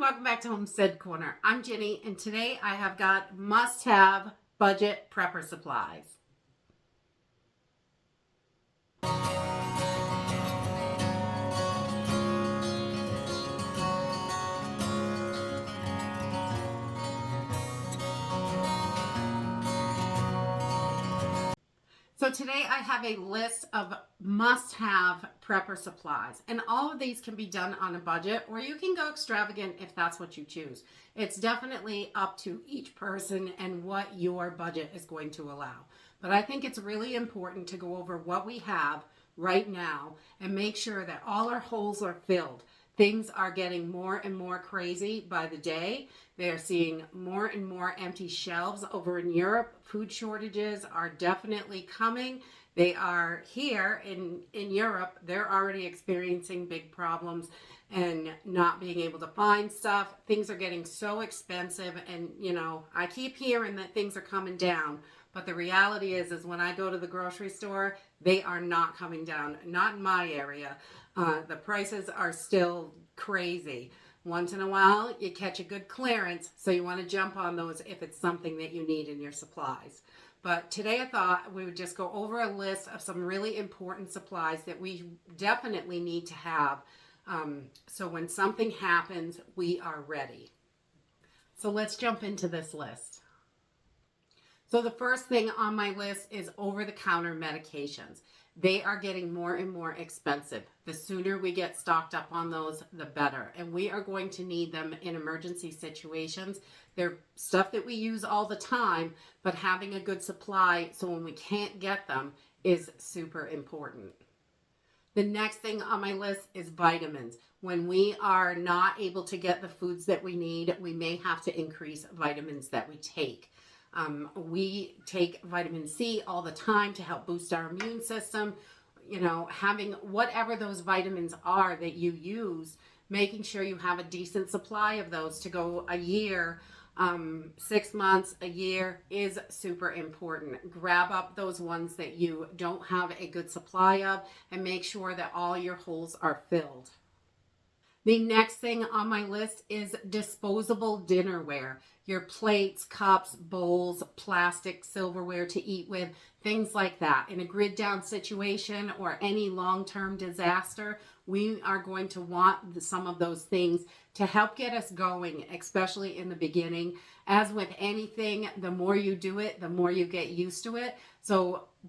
welcome back to Homestead Corner. I'm Jenny, and today I have got must-have budget prepper supplies. So today I have a list of must-have prepper supplies, and all of these can be done on a budget, or you can go extravagant if that's what you choose. It's definitely up to each person and what your budget is going to allow. But I think it's really important to go over what we have right now and make sure that all our holes are filled. Things are getting more and more crazy by the day. They are seeing more and more empty shelves over in Europe. Food shortages are definitely coming. They are here in Europe. They're already experiencing big problems and not being able to find stuff. Things are getting so expensive, and I keep hearing that things are coming down. But the reality is when I go to the grocery store, they are not coming down. Not in my area. The prices are still crazy. Once in a while, you catch a good clearance, so you want to jump on those if it's something that you need in your supplies. But today I thought we would just go over a list of some really important supplies that we definitely need to have, so when something happens, we are ready. So let's jump into this list. So the first thing on my list is over-the-counter medications. They are getting more and more expensive. The sooner we get stocked up on those, the better. And we are going to need them in emergency situations. They're stuff that we use all the time, but having a good supply so when we can't get them is super important. The next thing on my list is vitamins. When we are not able to get the foods that we need, we may have to increase vitamins that we take. We take vitamin C all the time to help boost our immune system. Having whatever those vitamins are that you use, making sure you have a decent supply of those to go a year, 6 months, a year is super important. Grab up those ones that you don't have a good supply of and make sure that all your holes are filled. The next thing on my list is disposable dinnerware. Your plates, cups, bowls, plastic, silverware to eat with, things like that. In a grid down situation or any long-term disaster, we are going to want some of those things to help get us going, especially in the beginning. As with anything, the more you do it, the more you get used to it.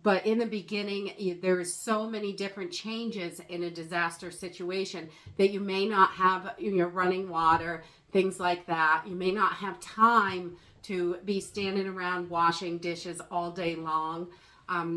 But in the beginning, there's so many different changes in a disaster situation that you may not have running water, things like that. You may not have time to be standing around washing dishes all day long.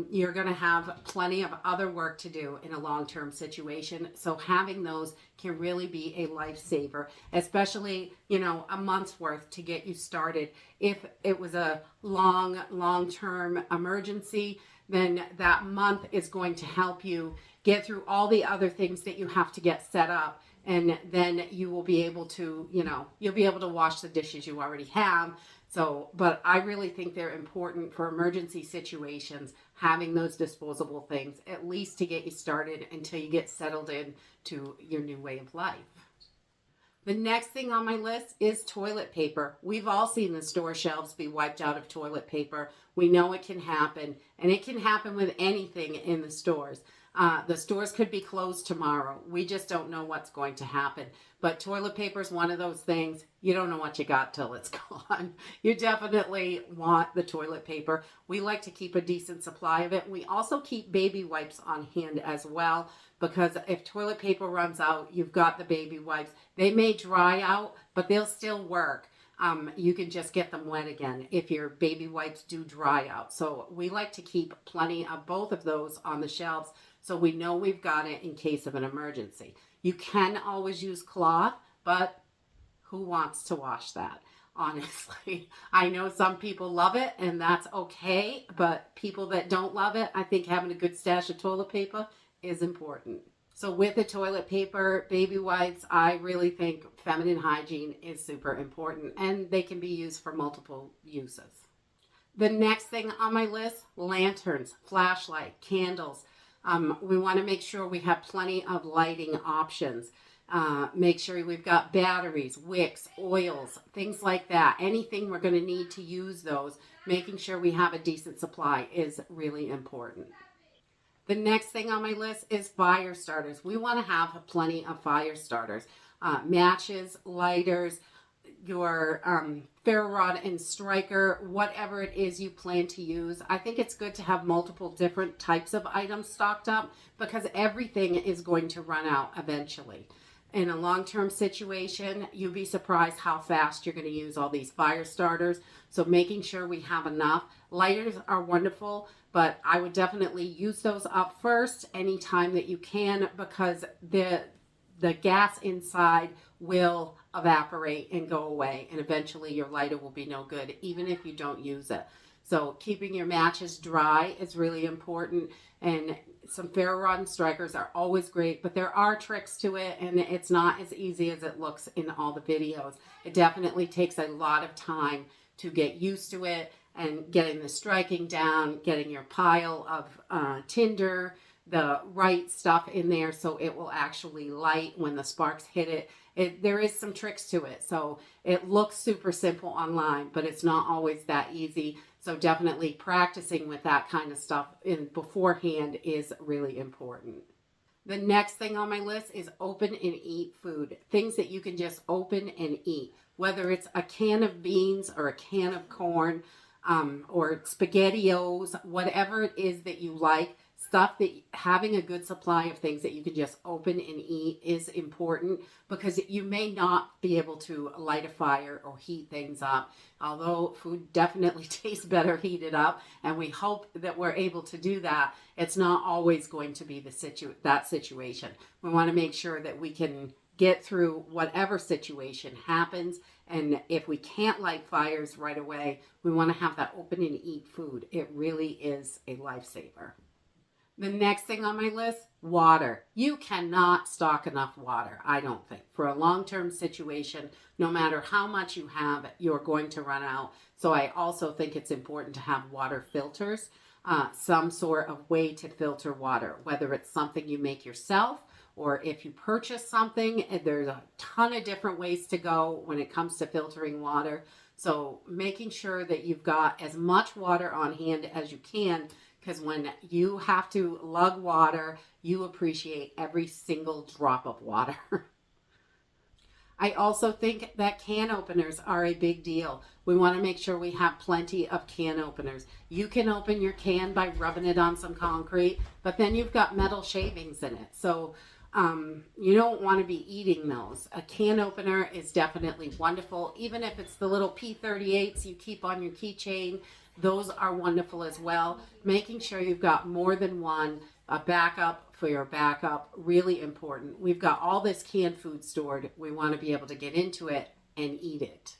You're going to have plenty of other work to do in a long-term situation. So having those can really be a lifesaver, especially, a month's worth to get you started. If it was a long-term emergency, then that month is going to help you get through all the other things that you have to get set up. And then you will be able to, you'll be able to wash the dishes you already have. But I really think they're important for emergency situations, having those disposable things, at least to get you started until you get settled in to your new way of life. The next thing on my list is toilet paper. We've all seen the store shelves be wiped out of toilet paper. We know it can happen, and it can happen with anything in the stores. The stores could be closed tomorrow. We just don't know what's going to happen. But toilet paper is one of those things. You don't know what you got till it's gone. You definitely want the toilet paper. We like to keep a decent supply of it. We also keep baby wipes on hand as well, because if toilet paper runs out, you've got the baby wipes. They may dry out, but they'll still work. You can just get them wet again if your baby wipes do dry out. So we like to keep plenty of both of those on the shelves so we know we've got it in case of an emergency. You can always use cloth, but who wants to wash that? Honestly, I know some people love it, and that's okay, but people that don't love it, I think having a good stash of toilet paper is important. So with the toilet paper, baby wipes, I really think feminine hygiene is super important, and they can be used for multiple uses. The next thing on my list, lanterns, flashlight, candles. We want to make sure we have plenty of lighting options. Make sure we've got batteries, wicks, oils, things like that. Anything we're going to need to use those, making sure we have a decent supply is really important. The next thing on my list is fire starters. We want to have plenty of fire starters. Matches, lighters, your ferro rod and striker, whatever it is you plan to use. I think it's good to have multiple different types of items stocked up because everything is going to run out eventually. In a long-term situation, you'd be surprised how fast you're going to use all these fire starters. So making sure we have enough. Lighters are wonderful, but I would definitely use those up first anytime that you can because the gas inside will evaporate and go away, and eventually your lighter will be no good even if you don't use it. So keeping your matches dry is really important, and some ferro rod and strikers are always great, but there are tricks to it, and it's not as easy as it looks in all the videos. It definitely takes a lot of time to get used to it and getting the striking down, getting your pile of tinder, the right stuff in there so it will actually light when the sparks hit it. There is some tricks to it. So it looks super simple online, but it's not always that easy. So definitely practicing with that kind of stuff in beforehand is really important. The next thing on my list is open and eat food. Things that you can just open and eat. Whether it's a can of beans or a can of corn or SpaghettiOs, whatever it is that you like. Stuff that having a good supply of things that you can just open and eat is important because you may not be able to light a fire or heat things up. Although food definitely tastes better heated up, and we hope that we're able to do that, it's not always going to be that situation. We want to make sure that we can get through whatever situation happens. And if we can't light fires right away, we want to have that open and eat food. It really is a lifesaver. The next thing on my list, water. You cannot stock enough water, I don't think. For a long-term situation, no matter how much you have, you're going to run out. So I also think it's important to have water filters, some sort of way to filter water, whether it's something you make yourself or if you purchase something. There's a ton of different ways to go when it comes to filtering water. So making sure that you've got as much water on hand as you can, because when you have to lug water, you appreciate every single drop of water. I also think that can openers are a big deal. We want to make sure we have plenty of can openers. You can open your can by rubbing it on some concrete, but then you've got metal shavings in it. So you don't want to be eating those. A can opener is definitely wonderful. Even if it's the little P38s you keep on your keychain, those are wonderful as well. Making sure you've got more than one, a backup for your backup, really important. We've got all this canned food stored. We want to be able to get into it and eat it.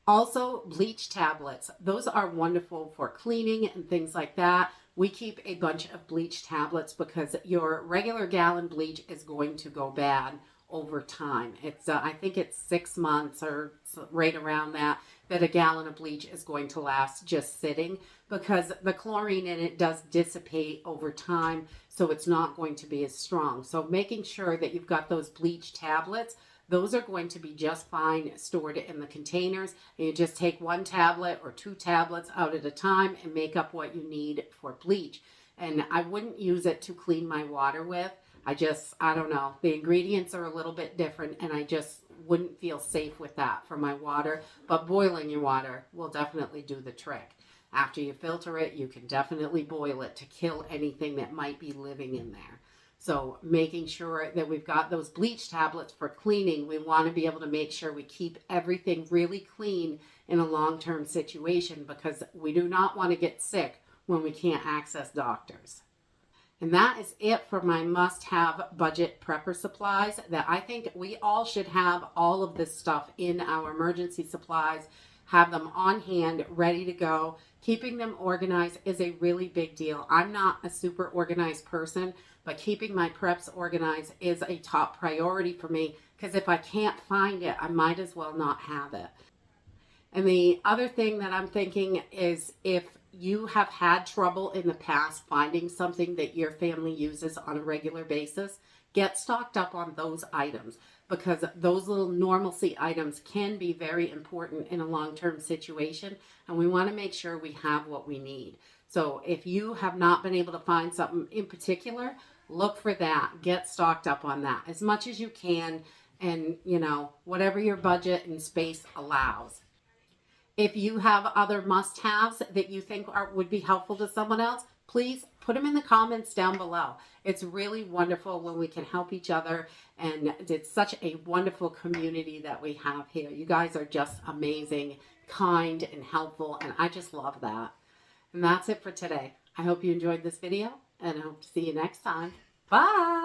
Also, bleach tablets. Those are wonderful for cleaning and things like that. We keep a bunch of bleach tablets because your regular gallon bleach is going to go bad over time. It's I think it's 6 months or right around that a gallon of bleach is going to last just sitting because the chlorine in it does dissipate over time, so it's not going to be as strong. So making sure that you've got those bleach tablets, those are going to be just fine stored in the containers. And you just take 1 tablet or 2 tablets out at a time and make up what you need for bleach. And I wouldn't use it to clean my water with. I don't know. The ingredients are a little bit different, and I just wouldn't feel safe with that for my water. But boiling your water will definitely do the trick. After you filter it, you can definitely boil it to kill anything that might be living in there. So making sure that we've got those bleach tablets for cleaning, we want to be able to make sure we keep everything really clean in a long-term situation because we do not want to get sick when we can't access doctors. And that is it for my must-have budget prepper supplies that I think we all should have all of this stuff in our emergency supplies, have them on hand, ready to go. Keeping them organized is a really big deal. I'm not a super organized person, but keeping my preps organized is a top priority for me because if I can't find it, I might as well not have it. And the other thing that I'm thinking is if you have had trouble in the past finding something that your family uses on a regular basis, Get stocked up on those items, because those little normalcy items can be very important in a long-term situation, and we want to make sure we have what we need. So if you have not been able to find something in particular, look for that. Get stocked up on that as much as you can, and whatever your budget and space allows. If you have other must-haves that you think would be helpful to someone else, please put them in the comments down below. It's really wonderful when we can help each other, and it's such a wonderful community that we have here. You guys are just amazing, kind, and helpful, and I just love that. And that's it for today. I hope you enjoyed this video, and I hope to see you next time. Bye!